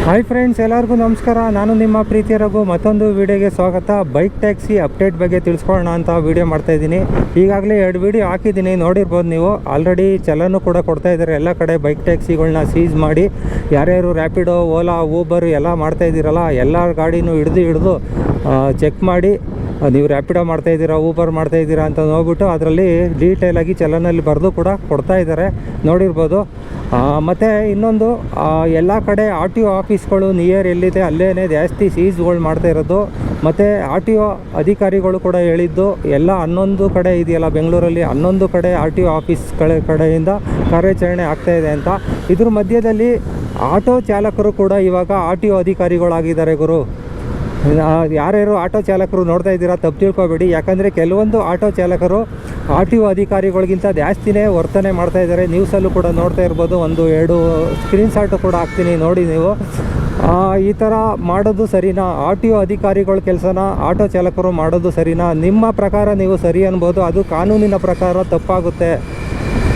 Hi friends, ಎಲ್ಲರಿಗೂ ನಮಸ್ಕಾರ. ನಾನು ನಿಮ್ಮ ಪ್ರೀತಿ ರಘು. ಮತ್ತೊಂದು ವಿಡಿಯೋಗೆ ಸ್ವಾಗತ. ಬೈಕ್ ಟ್ಯಾಕ್ಸಿ ಅಪ್ಡೇಟ್ ಬಗ್ಗೆ ತಿಳಿಸ್ಕೊಳ್ಳೋಣ ಅಂತ ವಿಡಿಯೋ ಮಾಡ್ತಾಯಿದ್ದೀನಿ. ಈಗಾಗಲೇ 2 ವಿಡಿಯೋ ಹಾಕಿದ್ದೀನಿ, ನೋಡಿರ್ಬೋದು ನೀವು. ಆಲ್ರೆಡಿ ಚಲನೂ ಕೂಡ ಕೊಡ್ತಾಯಿದ್ದಾರೆ ಎಲ್ಲ ಕಡೆ. ಬೈಕ್ ಟ್ಯಾಕ್ಸಿಗಳನ್ನ ಸೀಸ್ ಮಾಡಿ ಯಾರ್ಯಾರು ರ್ಯಾಪಿಡೋ, ಓಲಾ, ಊಬರ್ ಎಲ್ಲ ಮಾಡ್ತಾಯಿದ್ದೀರಲ್ಲ, ಎಲ್ಲ ಗಾಡಿನೂ ಹಿಡಿದು ಚೆಕ್ ಮಾಡಿ ನೀವು ರ್ಯಾಪಿಡೋ ಮಾಡ್ತಾಯಿದ್ದೀರಾ, ಊಬರ್ ಮಾಡ್ತಾಯಿದ್ದೀರಾ ಅಂತ ನೋಡ್ಬಿಟ್ಟು ಅದರಲ್ಲಿ ಡೀಟೇಲಾಗಿ ಚಲನಲ್ಲಿ ಬರೆದು ಕೂಡ ಕೊಡ್ತಾಯಿದ್ದಾರೆ, ನೋಡಿರ್ಬೋದು. ಮತ್ತು ಇನ್ನೊಂದು, ಎಲ್ಲ ಕಡೆ ಆರ್ ಟಿ ಒ ಆಫೀಸ್ಗಳು ನಿಯರ್ ಎಲ್ಲಿದೆ ಅಲ್ಲೇ ಜಾಸ್ತಿ ಸೀಸ್ಗಳು ಮಾಡ್ತಾ ಇರೋದು. ಮತ್ತು ಆರ್ ಟಿ ಒ ಅಧಿಕಾರಿಗಳು ಕೂಡ ಹೇಳಿದ್ದು, ಎಲ್ಲ 11 ಕಡೆ ಇದೆಯಲ್ಲ ಬೆಂಗಳೂರಲ್ಲಿ, 11 ಕಡೆ ಆರ್ ಟಿ ಒ ಆಫೀಸ್ಗಳ ಕಡೆಯಿಂದ ಕಾರ್ಯಾಚರಣೆ ಆಗ್ತಾಯಿದೆ ಅಂತ. ಇದ್ರ ಮಧ್ಯದಲ್ಲಿ ಆಟೋ ಚಾಲಕರು ಕೂಡ ಇವಾಗ ಆರ್ ಟಿ ಒ ಅಧಿಕಾರಿಗಳಾಗಿದ್ದಾರೆ ಗುರು. ಯಾರ್ಯಾರು ಆಟೋ ಚಾಲಕರು ನೋಡ್ತಾ ಇದ್ದೀರಾ ತಪ್ಪು ತಿಳ್ಕೊಬೇಡಿ. ಯಾಕಂದರೆ ಕೆಲವೊಂದು ಆಟೋ ಚಾಲಕರು ಆರ್ ಟಿ ಒ ಅಧಿಕಾರಿಗಳಿಗಿಂತ ಜಾಸ್ತಿನೇ ವರ್ತನೆ ಮಾಡ್ತಾ ಇದ್ದಾರೆ. ನ್ಯೂಸಲ್ಲೂ ಕೂಡ ನೋಡ್ತಾ ಇರ್ಬೋದು. 1-2 ಸ್ಕ್ರೀನ್ಶಾಟು ಕೂಡ ಹಾಕ್ತೀನಿ, ನೋಡಿ ನೀವು. ಈ ಥರ ಮಾಡೋದು ಸರಿನಾ? ಆರ್ ಟಿ ಒ ಅಧಿಕಾರಿಗಳ ಕೆಲಸನ ಆಟೋ ಚಾಲಕರು ಮಾಡೋದು ಸರಿನಾ? ನಿಮ್ಮ ಪ್ರಕಾರ ನೀವು ಸರಿ ಅನ್ಬೋದು, ಅದು ಕಾನೂನಿನ ಪ್ರಕಾರ ತಪ್ಪಾಗುತ್ತೆ.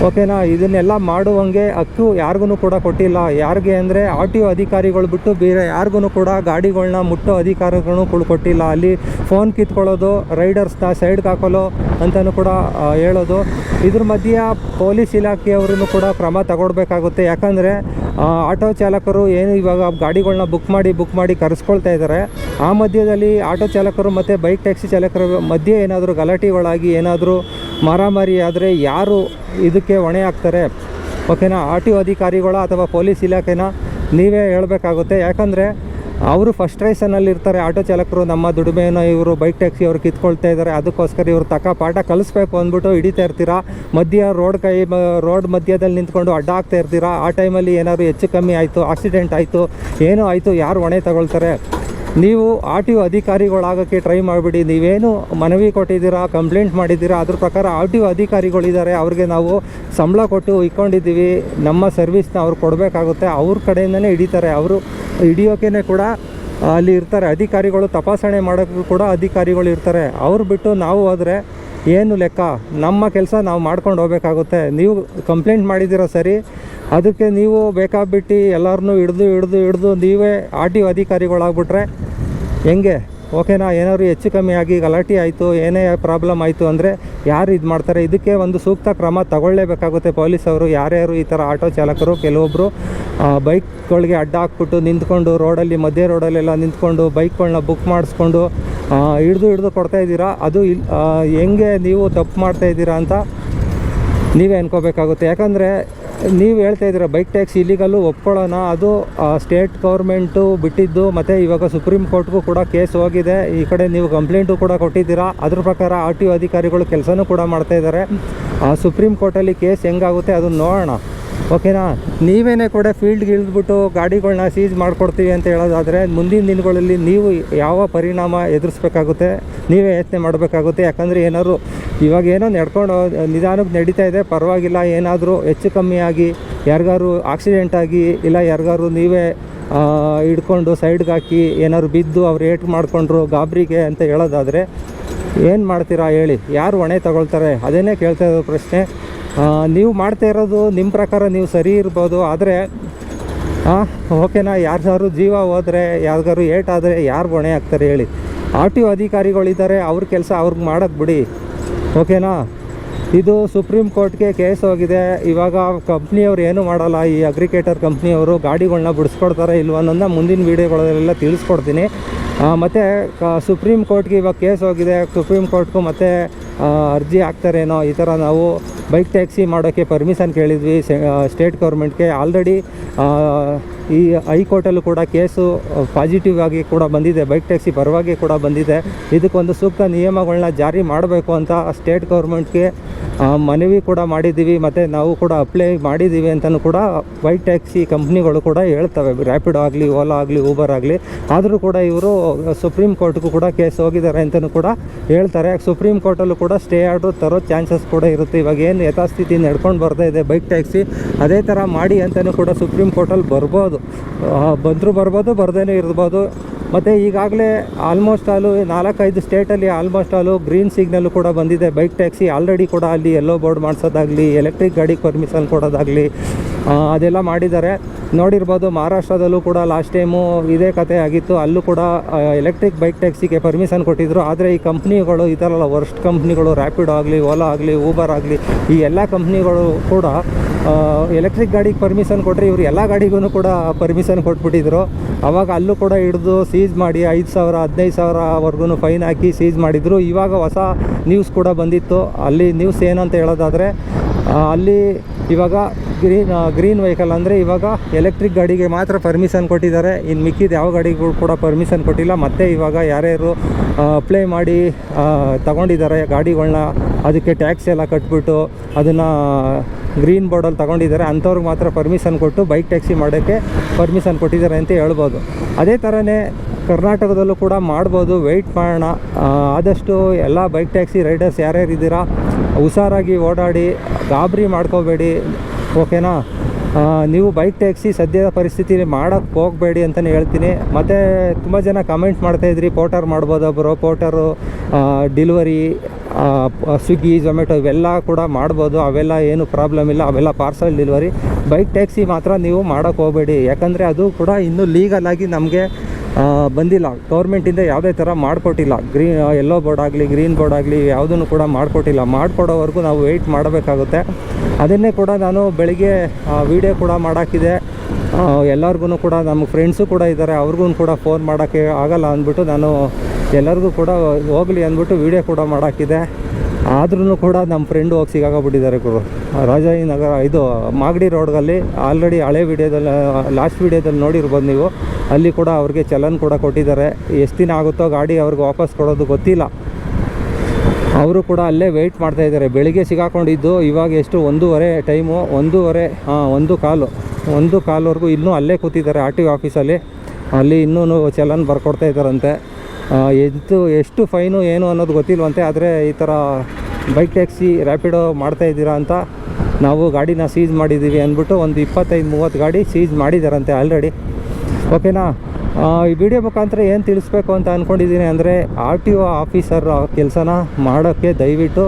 ಓಕೆನಾ? ಇದನ್ನೆಲ್ಲ ಮಾಡುವಂಗೆ ಹಕ್ಕು ಯಾರಿಗೂ ಕೂಡ ಕೊಟ್ಟಿಲ್ಲ. ಯಾರಿಗೆ ಅಂದರೆ ಆರ್ ಟಿ ಒ ಅಧಿಕಾರಿಗಳು ಬಿಟ್ಟು ಬೇರೆ ಯಾರಿಗೂ ಕೂಡ ಗಾಡಿಗಳನ್ನ ಮುಟ್ಟೋ ಅಧಿಕಾರಗಳು ಕೊಟ್ಟಿಲ್ಲ. ಅಲ್ಲಿ ಫೋನ್ ಕಿತ್ಕೊಳ್ಳೋದು, ರೈಡರ್ಸ್ನ ಸೈಡ್ಗೆ ಹಾಕೋದು ಅಂತಲೂ ಕೂಡ ಹೇಳೋದು. ಇದ್ರ ಮಧ್ಯೆ ಪೊಲೀಸ್ ಇಲಾಖೆಯವ್ರೂ ಕೂಡ ಕ್ರಮ ತಗೊಳ್ಬೇಕಾಗುತ್ತೆ. ಯಾಕಂದರೆ ಆಟೋ ಚಾಲಕರು ಏನು ಇವಾಗ ಗಾಡಿಗಳನ್ನ ಬುಕ್ ಮಾಡಿ ಕರೆಸ್ಕೊಳ್ತಾ ಇದ್ದಾರೆ. ಆ ಮಧ್ಯದಲ್ಲಿ ಆಟೋ ಚಾಲಕರು ಮತ್ತು ಬೈಕ್ ಟ್ಯಾಕ್ಸಿ ಚಾಲಕರ ಮಧ್ಯೆ ಏನಾದರೂ ಗಲಾಟೆಗಳಾಗಿ ಏನಾದರೂ ಮಾರಾಮಾರಿ ಆದರೆ ಯಾರು ಇದಕ್ಕೆ ಹೊಣೆ ಆಗ್ತಾರೆ? ಓಕೆನಾ? ಆರ್ ಟಿ ಒ ಅಧಿಕಾರಿಗಳ ಅಥವಾ ಪೊಲೀಸ್ ಇಲಾಖೆನ ನೀವೇ ಹೇಳಬೇಕಾಗುತ್ತೆ. ಯಾಕಂದರೆ ಅವರು ಫಸ್ಟ್ರೇಷನಲ್ಲಿ ಇರ್ತಾರೆ ಆಟೋ ಚಾಲಕರು. ನಮ್ಮ ದುಡಿಮೆಯನ್ನು ಇವರು ಬೈಕ್ ಟ್ಯಾಕ್ಸಿ ಅವರು ಕಿತ್ಕೊಳ್ತಾ ಇದ್ದಾರೆ, ಅದಕ್ಕೋಸ್ಕರ ಇವರು ಪಾಠ ಕಲಿಸ್ಬೇಕು ಅಂದ್ಬಿಟ್ಟು ಹಿಡಿತಾ ಇರ್ತೀರಾ. ರೋಡ್ ಮಧ್ಯದಲ್ಲಿ ನಿಂತ್ಕೊಂಡು ಅಡ್ಡ ಆಗ್ತಾ ಇರ್ತೀರಾ. ಆ ಟೈಮಲ್ಲಿ ಏನಾದ್ರು ಹೆಚ್ಚು ಕಮ್ಮಿ ಆಯಿತು, ಆಕ್ಸಿಡೆಂಟ್ ಆಯಿತು, ಏನೋ ಆಯಿತು, ಯಾರು ಹೊಣೆ ತಗೊಳ್ತಾರೆ? ನೀವು ಆರ್ ಟಿ ಒ ಅಧಿಕಾರಿಗಳಾಗೋಕ್ಕೆ ಟ್ರೈ ಮಾಡಿಬಿಡಿ. ನೀವೇನು ಮನವಿ ಕೊಟ್ಟಿದ್ದೀರಾ, ಕಂಪ್ಲೇಂಟ್ ಮಾಡಿದ್ದೀರಾ, ಅದ್ರ ಪ್ರಕಾರ ಆರ್ ಟಿ ಒ ಅಧಿಕಾರಿಗಳಿದ್ದಾರೆ, ಅವ್ರಿಗೆ ನಾವು ಸಂಬಳ ಕೊಟ್ಟು ಇಟ್ಕೊಂಡಿದ್ದೀವಿ, ನಮ್ಮ ಸರ್ವಿಸ್ನ ಅವ್ರು ಕೊಡಬೇಕಾಗುತ್ತೆ. ಅವ್ರ ಕಡೆಯಿಂದನೇ ಹಿಡಿತಾರೆ. ಅವರು ಹಿಡಿಯೋಕೆ ಕೂಡ ಅಲ್ಲಿ ಇರ್ತಾರೆ ಅಧಿಕಾರಿಗಳು. ತಪಾಸಣೆ ಮಾಡೋಕ್ಕೂ ಕೂಡ ಅಧಿಕಾರಿಗಳು ಇರ್ತಾರೆ. ಅವ್ರು ಬಿಟ್ಟು ನಾವು ಹೋದರೆ ಏನು ಲೆಕ್ಕ? ನಮ್ಮ ಕೆಲಸ ನಾವು ಮಾಡ್ಕೊಂಡು ಹೋಗ್ಬೇಕಾಗುತ್ತೆ. ನೀವು ಕಂಪ್ಲೇಂಟ್ ಮಾಡಿದ್ದೀರ ಸರಿ, ಅದಕ್ಕೆ ನೀವು ಬೇಕಾಗ್ಬಿಟ್ಟು ಎಲ್ಲರನ್ನೂ ಹಿಡ್ದು ನೀವೇ ಆರ್ ಟಿ ಒ ಅಧಿಕಾರಿಗಳಾಗ್ಬಿಟ್ರೆ ಹೆಂಗೆ? ಓಕೆನಾ? ಏನಾದ್ರು ಹೆಚ್ಚು ಕಮ್ಮಿ ಆಗಿ ಗಲಾಟೆ ಆಯಿತು, ಏನೇ ಪ್ರಾಬ್ಲಮ್ ಆಯಿತು ಅಂದರೆ ಯಾರು ಇದು ಮಾಡ್ತಾರೆ? ಇದಕ್ಕೆ ಒಂದು ಸೂಕ್ತ ಕ್ರಮ ತಗೊಳ್ಳೇಬೇಕಾಗುತ್ತೆ ಪೊಲೀಸವರು. ಯಾರ್ಯಾರು ಈ ಥರ ಆಟೋ ಚಾಲಕರು ಕೆಲವೊಬ್ಬರು ಬೈಕ್ಗಳಿಗೆ ಅಡ್ಡ ಹಾಕ್ಬಿಟ್ಟು ನಿಂತ್ಕೊಂಡು ಮಧ್ಯೆ ರೋಡಲ್ಲೆಲ್ಲ ನಿಂತ್ಕೊಂಡು ಬೈಕ್ಗಳನ್ನ ಬುಕ್ ಮಾಡಿಸ್ಕೊಂಡು ಹಿಡ್ದು ಕೊಡ್ತಾಯಿದ್ದೀರಾ, ಅದು ಹೆಂಗೆ ನೀವು ತಪ್ಪು ಮಾಡ್ತಾಯಿದ್ದೀರಾ ಅಂತ ನೀವೇ ಅನ್ಕೋಬೇಕಾಗುತ್ತೆ. ಯಾಕಂದರೆ ನೀವು ಹೇಳ್ತಾ ಇದ್ದೀರಾ ಬೈಕ್ ಟ್ಯಾಕ್ಸಿ ಇಲ್ಲಿಗಲ್ಲು ಒಪ್ಕೊಳ್ಳೋಣ, ಅದು ಸ್ಟೇಟ್ ಗೌರ್ಮೆಂಟು ಬಿಟ್ಟಿದ್ದು. ಮತ್ತು ಇವಾಗ ಸುಪ್ರೀಂ ಕೋರ್ಟ್ಗೂ ಕೂಡ ಕೇಸ್ ಹೋಗಿದೆ. ಈ ಕಡೆ ನೀವು ಕಂಪ್ಲೇಂಟು ಕೂಡ ಕೊಟ್ಟಿದ್ದೀರಾ. ಅದ್ರ ಪ್ರಕಾರ ಆರ್ ಟಿ ಒ ಅಧಿಕಾರಿಗಳು ಕೆಲಸನೂ ಕೂಡ ಮಾಡ್ತಾಯಿದ್ದಾರೆ. ಸುಪ್ರೀಂ ಕೋರ್ಟಲ್ಲಿ ಕೇಸ್ ಹೆಂಗಾಗುತ್ತೆ ಅದನ್ನು ನೋಡೋಣ. ಓಕೆನಾ? ನೀವೇನೇ ಕೂಡ ಫೀಲ್ಡ್ಗೆ ಇಳಿದ್ಬಿಟ್ಟು ಗಾಡಿಗಳನ್ನ ಸೀಸ್ ಮಾಡಿಕೊಡ್ತೀವಿ ಅಂತ ಹೇಳೋದಾದರೆ ಮುಂದಿನ ದಿನಗಳಲ್ಲಿ ನೀವು ಯಾವ ಪರಿಣಾಮ ಎದುರಿಸ್ಬೇಕಾಗುತ್ತೆ ನೀವೇ ಯೋಚನೆ ಮಾಡಬೇಕಾಗುತ್ತೆ. ಯಾಕಂದರೆ ಏನಾದ್ರು ಇವಾಗ ಏನೋ ನಡ್ಕೊಂಡು ನಿಧಾನಕ್ಕೆ ನಡೀತಾ ಇದೆ, ಪರವಾಗಿಲ್ಲ. ಏನಾದರೂ ಹೆಚ್ಚು ಕಮ್ಮಿ ಆಗಿ ಯಾರಿಗಾರು ಆಕ್ಸಿಡೆಂಟ್ ಆಗಿ ಇಲ್ಲ ಯಾರಿಗಾರು ನೀವೇ ಹಿಡ್ಕೊಂಡು ಸೈಡ್ಗೆ ಹಾಕಿ ಏನಾದ್ರು ಬಿದ್ದು ಅವ್ರು ಏಟು ಮಾಡಿಕೊಂಡ್ರು ಗಾಬರಿಗೆ ಅಂತ ಹೇಳೋದಾದರೆ ಏನು ಮಾಡ್ತೀರಾ ಹೇಳಿ? ಯಾರು ಹೊಣೆ ತಗೊಳ್ತಾರೆ? ಅದನ್ನೇ ಕೇಳ್ತಾ ಇರೋ ಪ್ರಶ್ನೆ. ನೀವು ಮಾಡ್ತಾ ಇರೋದು ನಿಮ್ಮ ಪ್ರಕಾರ ನೀವು ಸರಿ ಇರ್ಬೋದು, ಆದರೆ ಓಕೆನಾ, ಯಾರ್ಯಾರು ಜೀವ ಹೋದರೆ ಯಾರಿಗಾರು ಏಟಾದರೆ ಯಾರು ಹೊಣೆ ಆಗ್ತಾರೆ ಹೇಳಿ? ಆರ್ ಟಿ ಒ ಅಧಿಕಾರಿಗಳಿದ್ದಾರೆ, ಅವ್ರ ಕೆಲಸ ಅವ್ರಿಗೆ ಮಾಡೋಕ್ಕೆ ಬಿಡಿ. ಓಕೆನಾ? ಇದು ಸುಪ್ರೀಂ ಕೋರ್ಟ್ಗೆ ಕೇಸ್ ಹೋಗಿದೆ. ಇವಾಗ ಕಂಪ್ನಿಯವ್ರು ಏನೂ ಮಾಡಲ್ಲ. ಈ ಅಗ್ರಿಕೇಟರ್ ಕಂಪ್ನಿಯವರು ಗಾಡಿಗಳನ್ನ ಬಿಡಿಸ್ಕೊಡ್ತಾರೆ ಇಲ್ವ ಅನ್ನೋದನ್ನ ಮುಂದಿನ ವೀಡಿಯೋಗಳಲ್ಲೆಲ್ಲ ತಿಳಿಸ್ಕೊಡ್ತೀನಿ. ಮತ್ತು ಸುಪ್ರೀಂ ಕೋರ್ಟ್ಗೆ ಇವಾಗ ಕೇಸ್ ಹೋಗಿದೆ. ಸುಪ್ರೀಂ ಕೋರ್ಟ್ಗೂ ಮತ್ತು ಅರ್ಜಿ ಹಾಕ್ತಾರೇನೋ. ಈ ಥರ ನಾವು ಬೈಕ್ ಟ್ಯಾಕ್ಸಿ ಮಾಡೋಕ್ಕೆ ಪರ್ಮಿಷನ್ ಕೇಳಿದ್ವಿ ಸ್ಟೇಟ್ ಗೌರ್ಮೆಂಟ್ಗೆ. ಆಲ್ರೆಡಿ ಈ ಹೈಕೋರ್ಟಲ್ಲೂ ಕೂಡ ಕೇಸು ಪಾಸಿಟಿವ್ ಆಗಿ ಕೂಡ ಬಂದಿದೆ, ಬೈಕ್ ಟ್ಯಾಕ್ಸಿ ಪರವಾಗಿ ಕೂಡ ಬಂದಿದೆ. ಇದಕ್ಕೊಂದು ಸೂಕ್ತ ನಿಯಮಗಳನ್ನ ಜಾರಿ ಮಾಡಬೇಕು ಅಂತ ಸ್ಟೇಟ್ ಗೌರ್ಮೆಂಟ್ಗೆ ಮನವಿ ಕೂಡ ಮಾಡಿದ್ದೀವಿ. ಮತ್ತು ನಾವು ಕೂಡ ಅಪ್ಲೈ ಮಾಡಿದ್ದೀವಿ ಅಂತಲೂ ಕೂಡ ಬೈಕ್ ಟ್ಯಾಕ್ಸಿ ಕಂಪ್ನಿಗಳು ಕೂಡ ಹೇಳ್ತವೆ, ರ್ಯಾಪಿಡೋ ಆಗಲಿ, ಓಲಾ ಆಗಲಿ, ಊಬರ್ ಆಗಲಿ. ಆದರೂ ಕೂಡ ಇವರು ಸುಪ್ರೀಂ ಕೋರ್ಟ್ಗೂ ಕೂಡ ಕೇಸ್ ಹೋಗಿದ್ದಾರೆ ಅಂತಲೂ ಕೂಡ ಹೇಳ್ತಾರೆ. ಸುಪ್ರೀಂ ಕೋರ್ಟಲ್ಲೂ ಕೂಡ ಸ್ಟೇ ಆರ್ಡ್ರು ತರೋ ಚಾನ್ಸಸ್ ಕೂಡ ಇರುತ್ತೆ. ಇವಾಗ ಏನು ಯಥಾಸ್ಥಿತಿ ನಡ್ಕೊಂಡು ಬರ್ತಾ ಇದೆ ಬೈಕ್ ಟ್ಯಾಕ್ಸಿ, ಅದೇ ಥರ ಮಾಡಿ ಅಂತಲೂ ಕೂಡ ಸುಪ್ರೀಂ ಕೋರ್ಟಲ್ಲಿ ಬರ್ಬೋದು. ಬರ್ಬೋದು, ಬರ್ದೇ ಇರ್ಬೋದು. ಮತ್ತು ಈಗಾಗಲೇ ಆಲ್ಮೋಸ್ಟ್ ಆಲು 4-5 ಸ್ಟೇಟಲ್ಲಿ ಆಲ್ಮೋಸ್ಟ್ ಆಲು ಗ್ರೀನ್ ಸಿಗ್ನಲ್ಲು ಕೂಡ ಬಂದಿದೆ ಬೈಕ್ ಟ್ಯಾಕ್ಸಿ. ಆಲ್ರೆಡಿ ಕೂಡ ಅಲ್ಲಿ ಯೆಲ್ಲೋ ಬೋರ್ಡ್ ಮಾಡಿಸೋದಾಗಲಿ, ಎಲೆಕ್ಟ್ರಿಕ್ ಗಾಡಿಗೆ ಪರ್ಮಿಷನ್ ಕೊಡೋದಾಗಲಿ, ಅದೆಲ್ಲ ಮಾಡಿದ್ದಾರೆ. ನೋಡಿರ್ಬೋದು ಮಹಾರಾಷ್ಟ್ರದಲ್ಲೂ ಕೂಡ ಲಾಸ್ಟ್ ಟೈಮು ಇದೇ ಕತೆ ಆಗಿತ್ತು. ಅಲ್ಲೂ ಕೂಡ ಎಲೆಕ್ಟ್ರಿಕ್ ಬೈಕ್ ಟ್ಯಾಕ್ಸಿಗೆ ಪರ್ಮಿಷನ್ ಕೊಟ್ಟಿದ್ದರು. ಆದರೆ ಈ ಕಂಪ್ನಿಗಳು ಈ ಥರ ವರ್ಸ್ಟ್ ಕಂಪ್ನಿಗಳು, ರ್ಯಾಪಿಡೋ ಆಗಲಿ, ಓಲಾ ಆಗಲಿ, ಊಬರ್ ಆಗಲಿ, ಈ ಎಲ್ಲ ಕಂಪ್ನಿಗಳು ಕೂಡ ಎಲೆಕ್ಟ್ರಿಕ್ ಗಾಡಿಗೆ ಪರ್ಮಿಷನ್ ಕೊಟ್ಟರೆ ಇವರು ಎಲ್ಲ ಗಾಡಿಗೂ ಕೂಡ ಪರ್ಮಿಷನ್ ಕೊಟ್ಬಿಟ್ಟಿದ್ರು. ಆವಾಗ ಅಲ್ಲೂ ಕೂಡ ಹಿಡಿದು ಸೀಸ್ ಮಾಡಿ 5,000 15,000ವರೆಗೂ ಫೈನ್ ಹಾಕಿ ಸೀಸ್ ಮಾಡಿದರು. ಇವಾಗ ಹೊಸ ನ್ಯೂಸ್ ಕೂಡ ಬಂದಿತ್ತು. ಅಲ್ಲಿ ನ್ಯೂಸ್ ಏನಂತ ಹೇಳೋದಾದರೆ, ಅಲ್ಲಿ ಇವಾಗ ಗ್ರೀನ್ ವೆಹಿಕಲ್ ಅಂದರೆ ಇವಾಗ ಎಲೆಕ್ಟ್ರಿಕ್ ಗಾಡಿಗೆ ಮಾತ್ರ ಪರ್ಮಿಷನ್ ಕೊಟ್ಟಿದ್ದಾರೆ. ಇನ್ನು ಮಿಕ್ಕಿದ ಯಾವ ಗಾಡಿಗಳು ಕೂಡ ಪರ್ಮಿಷನ್ ಕೊಟ್ಟಿಲ್ಲ. ಮತ್ತು ಇವಾಗ ಯಾರ್ಯಾರು ಅಪ್ಲೈ ಮಾಡಿ ತಗೊಂಡಿದ್ದಾರೆ ಗಾಡಿಗಳನ್ನ, ಅದಕ್ಕೆ ಟ್ಯಾಕ್ಸ್ ಎಲ್ಲ ಕಟ್ಬಿಟ್ಟು ಅದನ್ನು ಗ್ರೀನ್ ಬೋರ್ಡಲ್ಲಿ ತಗೊಂಡಿದ್ದಾರೆ, ಅಂಥವ್ರಿಗೆ ಮಾತ್ರ ಪರ್ಮಿಷನ್ ಕೊಟ್ಟು ಬೈಕ್ ಟ್ಯಾಕ್ಸಿ ಮಾಡೋಕ್ಕೆ ಪರ್ಮಿಷನ್ ಕೊಟ್ಟಿದ್ದಾರೆ ಅಂತ ಹೇಳ್ಬೋದು. ಅದೇ ಥರನೇ ಕರ್ನಾಟಕದಲ್ಲೂ ಕೂಡ ಮಾಡ್ಬೋದು. ವೆಯ್ಟ್ ಮಾಡೋಣ. ಆದಷ್ಟು ಎಲ್ಲ ಬೈಕ್ ಟ್ಯಾಕ್ಸಿ ರೈಡರ್ಸ್ ಯಾರ್ಯಾರು ಇದ್ದೀರಾ ಹುಷಾರಾಗಿ ಓಡಾಡಿ, ಗಾಬರಿ ಮಾಡ್ಕೋಬೇಡಿ, ಓಕೆನಾ. ನೀವು ಬೈಕ್ ಟ್ಯಾಕ್ಸಿ ಸದ್ಯದ ಪರಿಸ್ಥಿತಿಲಿ ಮಾಡೋಕ್ಕೆ ಹೋಗಬೇಡಿ ಅಂತಲೇ ಹೇಳ್ತೀನಿ. ಮತ್ತು ತುಂಬ ಜನ ಕಮೆಂಟ್ ಮಾಡ್ತಾಯಿದ್ರಿ, ಪೋಟರ್ ಮಾಡ್ಬೋದು ಬ್ರೋ, ಪೋಟರು ಡೆಲಿವರಿ ಸ್ವಿಗ್ಗಿ ಝೊಮ್ಯಾಟೊ ಇವೆಲ್ಲ ಕೂಡ ಮಾಡ್ಬೋದು, ಅವೆಲ್ಲ ಏನು ಪ್ರಾಬ್ಲಮ್ ಇಲ್ಲ, ಅವೆಲ್ಲ ಪಾರ್ಸಲ್ ಡೆಲಿವರಿ. ಬೈಕ್ ಟ್ಯಾಕ್ಸಿ ಮಾತ್ರ ನೀವು ಮಾಡೋಕ್ಕೆ ಹೋಗಬೇಡಿ. ಯಾಕಂದರೆ ಅದು ಕೂಡ ಇನ್ನೂ ಲೀಗಲಾಗಿ ನಮಗೆ ಬಂದಿಲ್ಲ. ಗೌರ್ಮೆಂಟಿಂದ ಯಾವುದೇ ಥರ ಮಾಡಿಕೊಟ್ಟಿಲ್ಲ. ಯೆಲ್ಲೋ ಬೋರ್ಡ್ ಆಗಲಿ, ಗ್ರೀನ್ ಬೋರ್ಡ್ ಆಗಲಿ ಯಾವುದನ್ನು ಕೂಡ ಮಾಡಿಕೊಟ್ಟಿಲ್ಲ. ಮಾಡಿಕೊಡೋವರೆಗೂ ನಾವು ವೆಯ್ಟ್ ಮಾಡಬೇಕಾಗುತ್ತೆ. ಅದನ್ನೇ ಕೂಡ ನಾನು ಬೆಳಿಗ್ಗೆ ವೀಡಿಯೋ ಕೂಡ ಮಾಡೋಕ್ಕಿದೆ. ಎಲ್ಲರಿಗೂ ಕೂಡ ನಮ್ಮ ಫ್ರೆಂಡ್ಸು ಕೂಡ ಇದ್ದಾರೆ, ಅವ್ರಿಗೂ ಕೂಡ ಫೋನ್ ಮಾಡೋಕ್ಕೆ ಆಗಲ್ಲ ಅಂದ್ಬಿಟ್ಟು ನಾನು ಎಲ್ಲರಿಗೂ ಕೂಡ ಹೋಗಲಿ ಅಂದ್ಬಿಟ್ಟು ವೀಡಿಯೋ ಕೂಡ ಮಾಡೋಕ್ಕಿದೆ. ಆದ್ರೂ ಕೂಡ ನಮ್ಮ ಫ್ರೆಂಡು ಹೋಗಿ ಸಿಗಾಕೋಗ್ಬಿಟ್ಟಿದ್ದಾರೆ ರಾಜಾಜಿನಗರ ಇದು ಮಾಗಡಿ ರೋಡ್ಗಲ್ಲಿ. ಆಲ್ರೆಡಿ ಹಳೆ ವೀಡಿಯೋದಲ್ಲಿ ಲಾಸ್ಟ್ ವೀಡಿಯೋದಲ್ಲಿ ನೋಡಿರ್ಬೋದು ನೀವು. ಅಲ್ಲಿ ಕೂಡ ಅವ್ರಿಗೆ ಚಲನ್ ಕೂಡ ಕೊಟ್ಟಿದ್ದಾರೆ. ಎಷ್ಟು ದಿನ ಆಗುತ್ತೋ ಗಾಡಿ ಅವ್ರಿಗೆ ವಾಪಸ್ ಕೊಡೋದು ಗೊತ್ತಿಲ್ಲ. ಅವರು ಕೂಡ ಅಲ್ಲೇ ವೆಯ್ಟ್ ಮಾಡ್ತಾಯಿದ್ದಾರೆ. ಬೆಳಿಗ್ಗೆ ಸಿಗಾಕೊಂಡಿದ್ದು ಇವಾಗ ಎಷ್ಟು 1:30 ಟೈಮು, 1:15 ಇನ್ನೂ ಅಲ್ಲೇ ಕೂತಿದ್ದಾರೆ RTO ಆಫೀಸಲ್ಲಿ. ಅಲ್ಲಿ ಇನ್ನೂ ಚಲನ್ ಬರ್ಕೊಡ್ತಾ ಇದ್ದಾರಂತೆ. ಎಷ್ಟು ಫೈನು ಏನು ಅನ್ನೋದು ಗೊತ್ತಿಲ್ವಂತೆ. ಆದರೆ ಈ ಥರ ಬೈಕ್ ಟ್ಯಾಕ್ಸಿ ರ್ಯಾಪಿಡೋ ಮಾಡ್ತಾಯಿದ್ದೀರಾ ಅಂತ ನಾವು ಗಾಡಿನ ಸೀಸ್ ಮಾಡಿದ್ದೀವಿ ಅಂದ್ಬಿಟ್ಟು ಒಂದು 25-30 ಗಾಡಿ ಸೀಸ್ ಮಾಡಿದ್ದಾರಂತೆ ಆಲ್ರೆಡಿ, ಓಕೆನಾ. ಈ ವಿಡಿಯೋ ಮುಖಾಂತರ ಏನು ತಿಳಿಸ್ಬೇಕು ಅಂತ ಅಂದ್ಕೊಂಡಿದ್ದೀನಿ ಅಂದರೆ, RTO ಆಫೀಸರ್ ಕೆಲಸನ ಮಾಡೋಕ್ಕೆ ದಯವಿಟ್ಟು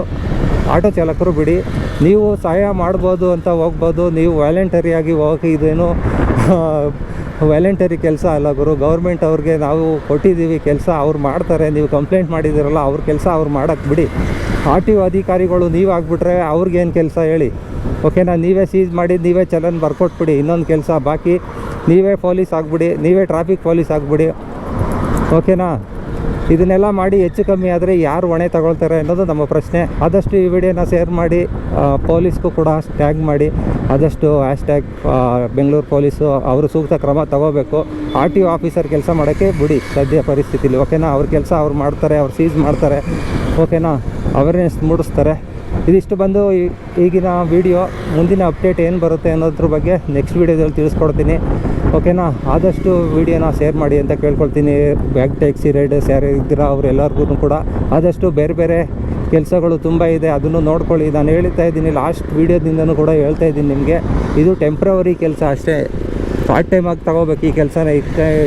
ಆಟೋ ಚಾಲಕರು ಬಿಡಿ. ನೀವು ಸಹಾಯ ಮಾಡ್ಬೋದು ಅಂತ ಹೋಗ್ಬೋದು. ನೀವು ವ್ಯಾಲೆಂಟರಿಯಾಗಿ ಹೋಗಿ ಇದೇನು ವ್ಯಾಲೆಂಟರಿ ಕೆಲಸ ಅಲ್ಲ ಗುರು. ಗೌರ್ಮೆಂಟ್ ಅವ್ರಿಗೆ ನಾವು ಕೊಟ್ಟಿದ್ದೀವಿ ಕೆಲಸ, ಅವ್ರು ಮಾಡ್ತಾರೆ. ನೀವು ಕಂಪ್ಲೇಂಟ್ ಮಾಡಿದ್ದೀರಲ್ಲ, ಅವ್ರ ಕೆಲಸ ಅವ್ರು ಮಾಡೋಕ್ಕೆ ಬಿಡಿ. RTO ಅಧಿಕಾರಿಗಳು ನೀವು ಆಗಿಬಿಟ್ರೆ ಅವ್ರಿಗೇನು ಕೆಲಸ ಹೇಳಿ, ಓಕೆನಾ. ನೀವೇ ಸೀಸ್ ಮಾಡಿ ನೀವೇ ಚಲನ್ ಬರ್ಕೊಟ್ಬಿಡಿ. ಇನ್ನೊಂದು ಕೆಲಸ ಬಾಕಿ, ನೀವೇ ಪೊಲೀಸ್ ಆಗಿಬಿಡಿ, ನೀವೇ ಟ್ರಾಫಿಕ್ ಪೊಲೀಸ್ ಆಗಿಬಿಡಿ, ಓಕೆನಾ. ಇದನ್ನೆಲ್ಲ ಮಾಡಿ ಹೆಚ್ಚು ಕಮ್ಮಿ ಆದರೆ ಯಾರು ಹೊಣೆ ತಗೊಳ್ತಾರೆ ಅನ್ನೋದು ನಮ್ಮ ಪ್ರಶ್ನೆ. ಆದಷ್ಟು ಈ ವಿಡಿಯೋನ ಶೇರ್ ಮಾಡಿ, ಪೊಲೀಸ್ಗೂ ಕೂಡ ಟ್ಯಾಗ್ ಮಾಡಿ. ಆದಷ್ಟು #, ಬೆಂಗಳೂರು ಪೊಲೀಸು ಅವರು ಸೂಕ್ತ ಕ್ರಮ ತಗೋಬೇಕು. RTO ಆಫೀಸರ್ ಕೆಲಸ ಮಾಡೋಕ್ಕೆ ಬಿಡಿ ಸದ್ಯ ಪರಿಸ್ಥಿತಿಲಿ, ಓಕೆನಾ. ಅವ್ರ ಕೆಲಸ ಅವ್ರು ಮಾಡ್ತಾರೆ, ಅವ್ರು ಸೀಸ್ ಮಾಡ್ತಾರೆ, ಓಕೆನಾ. ಅವೇರ್ನೆಸ್ ಮೂಡಿಸ್ತಾರೆ. ಇದಿಷ್ಟು ಬಂದು ಈಗಿನ ವಿಡಿಯೋ. ಮುಂದಿನ ಅಪ್ಡೇಟ್ ಏನು ಬರುತ್ತೆ ಅನ್ನೋದ್ರ ಬಗ್ಗೆ ನೆಕ್ಸ್ಟ್ ವೀಡಿಯೋದಲ್ಲಿ ತಿಳಿಸ್ಕೊಡ್ತೀನಿ, ಓಕೆನಾ. ಆದಷ್ಟು ವೀಡಿಯೋನ ಶೇರ್ ಮಾಡಿ ಅಂತ ಕೇಳ್ಕೊಳ್ತೀನಿ. ಬೈಕ್ ಟ್ಯಾಕ್ಸಿ ರೈಡರ್ಸ್ ಯಾರು ಇದ್ದೀರಾ ಅವರೆಲ್ಲರಿಗೂ ಕೂಡ ಆದಷ್ಟು ಬೇರೆ ಬೇರೆ ಕೆಲಸಗಳು ತುಂಬ ಇದೆ, ಅದನ್ನು ನೋಡ್ಕೊಳ್ಳಿ. ನಾನು ಹೇಳ್ತಾ ಇದ್ದೀನಿ ಲಾಸ್ಟ್ ವೀಡಿಯೋದಿಂದನೂ ಕೂಡ ಹೇಳ್ತಾ ಇದ್ದೀನಿ ನಿಮಗೆ, ಇದು ಟೆಂಪ್ರವರಿ ಕೆಲಸ ಅಷ್ಟೇ. ಪಾರ್ಟ್ ಟೈಮಾಗಿ ತಗೋಬೇಕು ಈ ಕೆಲಸನ.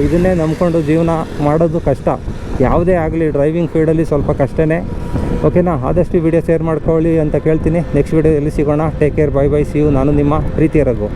ಇದನ್ನೇ ನಂಬ್ಕೊಂಡು ಜೀವನ ಮಾಡೋದು ಕಷ್ಟ. ಯಾವುದೇ ಆಗಲಿ ಡ್ರೈವಿಂಗ್ ಫೀಲ್ಡಲ್ಲಿ ಸ್ವಲ್ಪ ಕಷ್ಟನೇ, ಓಕೆನಾ. ಆದಷ್ಟು ವಿಡಿಯೋ ಶೇರ್ ಮಾಡ್ಕೊಳ್ಳಿ ಅಂತ ಕೇಳ್ತೀನಿ. ನೆಕ್ಸ್ಟ್ ವೀಡಿಯೋದಲ್ಲಿ ಸಿಗೋಣ. Take care, bye bye, see you. ನಾನು ನಿಮ್ಮ ಪ್ರೀತಿಯ ರಘು.